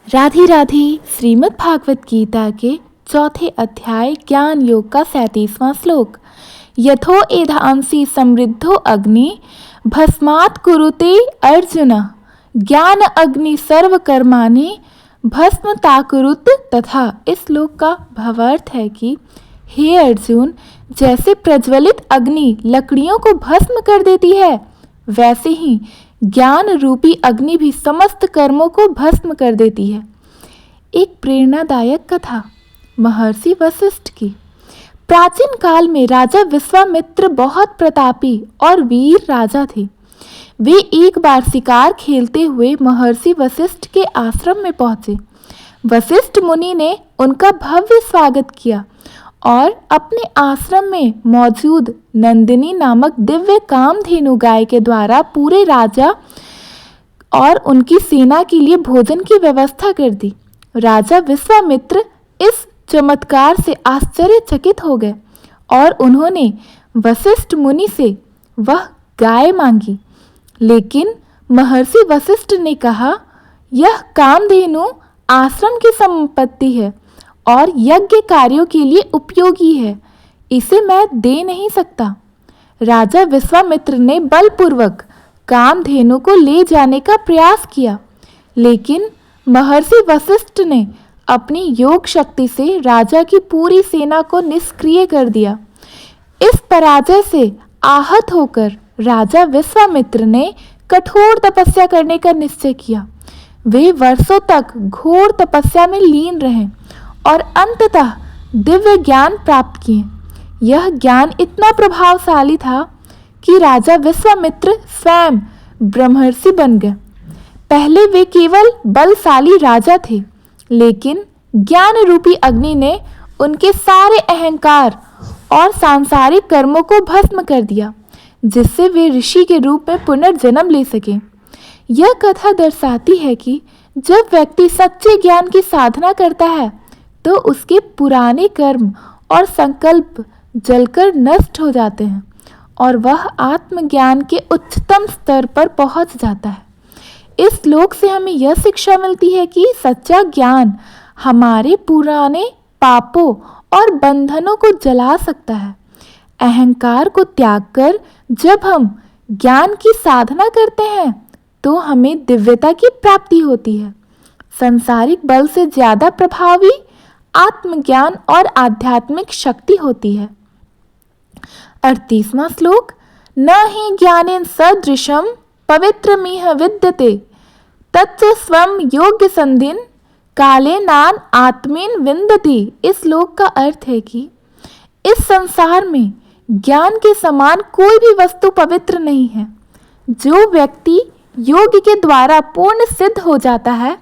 राधे राधे। श्रीमद् भागवत गीता के चौथे अध्याय ज्ञान योग का 37वां श्लोक। यथो एधांसि समृद्धो अग्नि भस्मात् कुरुते अर्जुन ज्ञान अग्नि सर्व कर्माणि भस्म ताकुरुत। तथा इस श्लोक का भावार्थ है कि हे अर्जुन, जैसे प्रज्वलित अग्नि लकड़ियों को भस्म कर देती है, वैसे ही ज्ञान रूपी अग्नि भी समस्त कर्मों को भस्म कर देती है। एक प्रेरणादायक कथा महर्षि वशिष्ठ की। प्राचीन काल में राजा विश्वामित्र बहुत प्रतापी और वीर राजा थे। वे एक बार शिकार खेलते हुए महर्षि वशिष्ठ के आश्रम में पहुंचे। वशिष्ठ मुनि ने उनका भव्य स्वागत किया और अपने आश्रम में मौजूद नंदिनी नामक दिव्य कामधेनु गाय के द्वारा पूरे राजा और उनकी सेना के लिए भोजन की व्यवस्था कर दी। राजा विश्वामित्र इस चमत्कार से आश्चर्यचकित हो गए और उन्होंने वशिष्ठ मुनि से वह गाय मांगी। लेकिन महर्षि वशिष्ठ ने कहा, यह कामधेनु आश्रम की संपत्ति है और यज्ञ कार्यों के लिए उपयोगी है, इसे मैं दे नहीं सकता। राजा विश्वामित्र ने बलपूर्वक कामधेनु को ले जाने का प्रयास किया, लेकिन महर्षि वशिष्ठ ने अपनी योग शक्ति से राजा की पूरी सेना को निष्क्रिय कर दिया। इस पराजय से आहत होकर राजा विश्वामित्र ने कठोर तपस्या करने का निश्चय किया। वे वर्षों तक घोर तपस्या में लीन रहे और अंततः दिव्य ज्ञान प्राप्त किए। यह ज्ञान इतना प्रभावशाली था कि राजा विश्वामित्र स्वयं ब्रह्मर्षि बन गए। पहले वे केवल बलशाली राजा थे, लेकिन ज्ञान रूपी अग्नि ने उनके सारे अहंकार और सांसारिक कर्मों को भस्म कर दिया, जिससे वे ऋषि के रूप में पुनर्जन्म ले सके। यह कथा दर्शाती है कि जब व्यक्ति सच्चे ज्ञान की साधना करता है तो उसके पुराने कर्म और संकल्प जलकर नष्ट हो जाते हैं और वह आत्मज्ञान के उच्चतम स्तर पर पहुंच जाता है। इस श्लोक से हमें यह शिक्षा मिलती है कि सच्चा ज्ञान हमारे पुराने पापों और बंधनों को जला सकता है। अहंकार को त्याग कर जब हम ज्ञान की साधना करते हैं तो हमें दिव्यता की प्राप्ति होती है। सांसारिक बल से ज्यादा प्रभावी आत्मज्ञान और आध्यात्मिक शक्ति होती है। 38वां श्लोक। न हि ज्ञानेन सदृशं पवित्रमिह विद्यते तच्च स्वं योग्य संधिन कालेनान आत्मेन विन्दति। इस श्लोक का अर्थ है कि इस संसार में ज्ञान के समान कोई भी वस्तु पवित्र नहीं है। जो व्यक्ति योग के द्वारा पूर्ण सिद्ध हो जाता है,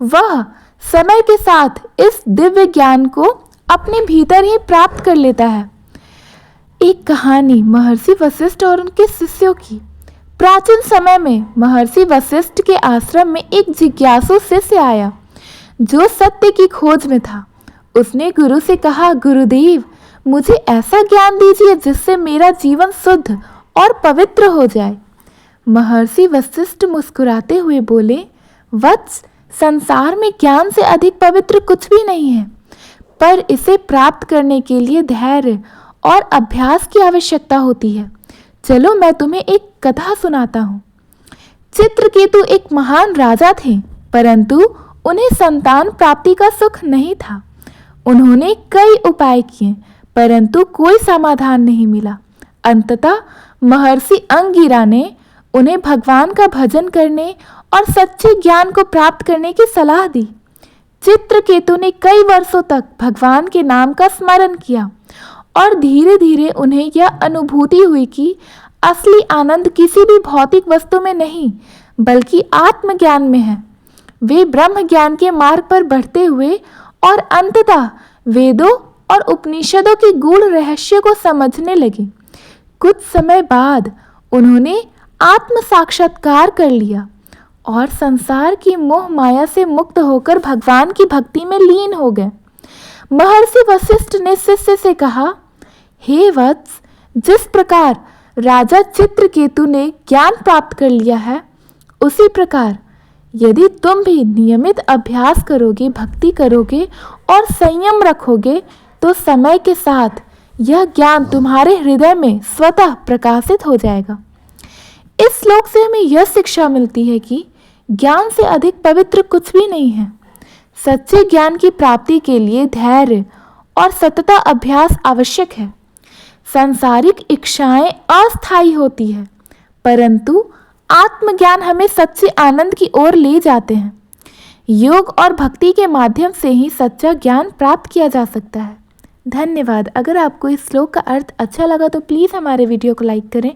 वह समय के साथ इस दिव्य ज्ञान को अपने भीतर ही प्राप्त कर लेता है। एक कहानी महर्षि वशिष्ठ और उनके शिष्यों की। प्राचीन समय में महर्षि वशिष्ठ के आश्रम में एक जिज्ञासु शिष्य आया जो सत्य की खोज में था। उसने गुरु से कहा, गुरुदेव, मुझे ऐसा ज्ञान दीजिए जिससे मेरा जीवन शुद्ध और पवित्र हो जाए। महर्षि वशिष्ठ मुस्कुराते हुए बोले, वत्स, संसार में ज्ञान से अधिक पवित्र कुछ भी नहीं है, पर इसे प्राप्त करने के लिए धैर्य और अभ्यास की आवश्यकता होती है। चलो मैं तुम्हें एक कथा सुनाता हूँ। चित्रकेतु एक महान राजा थे, परंतु उन्हें संतान प्राप्ति का सुख नहीं था। उन्होंने कई उपाय किए, परंतु कोई समाधान नहीं मिला। अंततः महर्षि अंगिरा ने उन्हें भगवान का भजन करने और सच्चे ज्ञान को प्राप्त करने की सलाह दी। चित्रकेतु ने कई वर्षों तक भगवान के नाम का स्मरण किया और धीरे धीरे उन्हें यह अनुभूति हुई कि असली आनंद किसी भी भौतिक वस्तु में नहीं, बल्कि आत्मज्ञान में है। वे ब्रह्म ज्ञान के मार्ग पर बढ़ते हुए और अंततः वेदों और उपनिषदों के गूढ़ रहस्य को समझने लगे। कुछ समय बाद उन्होंने आत्म साक्षात्कार कर लिया और संसार की मोह माया से मुक्त होकर भगवान की भक्ति में लीन हो गए। महर्षि वशिष्ठ ने शिष्य से कहा, हे वत्स, जिस प्रकार राजा चित्रकेतु ने ज्ञान प्राप्त कर लिया है, उसी प्रकार यदि तुम भी नियमित अभ्यास करोगे, भक्ति करोगे और संयम रखोगे तो समय के साथ यह ज्ञान तुम्हारे हृदय में स्वतः प्रकाशित हो जाएगा। इस श्लोक से हमें यह शिक्षा मिलती है कि ज्ञान से अधिक पवित्र कुछ भी नहीं है। सच्चे ज्ञान की प्राप्ति के लिए धैर्य और सतत अभ्यास आवश्यक है। सांसारिक इच्छाएं अस्थायी होती है, परंतु आत्मज्ञान हमें सच्चे आनंद की ओर ले जाते हैं। योग और भक्ति के माध्यम से ही सच्चा ज्ञान प्राप्त किया जा सकता है। धन्यवाद। अगर आपको इस श्लोक का अर्थ अच्छा लगा तो प्लीज़ हमारे वीडियो को लाइक करें,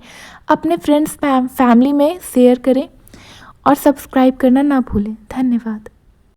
अपने फ्रेंड्स फैमिली में शेयर करें और सब्सक्राइब करना ना भूलें। धन्यवाद।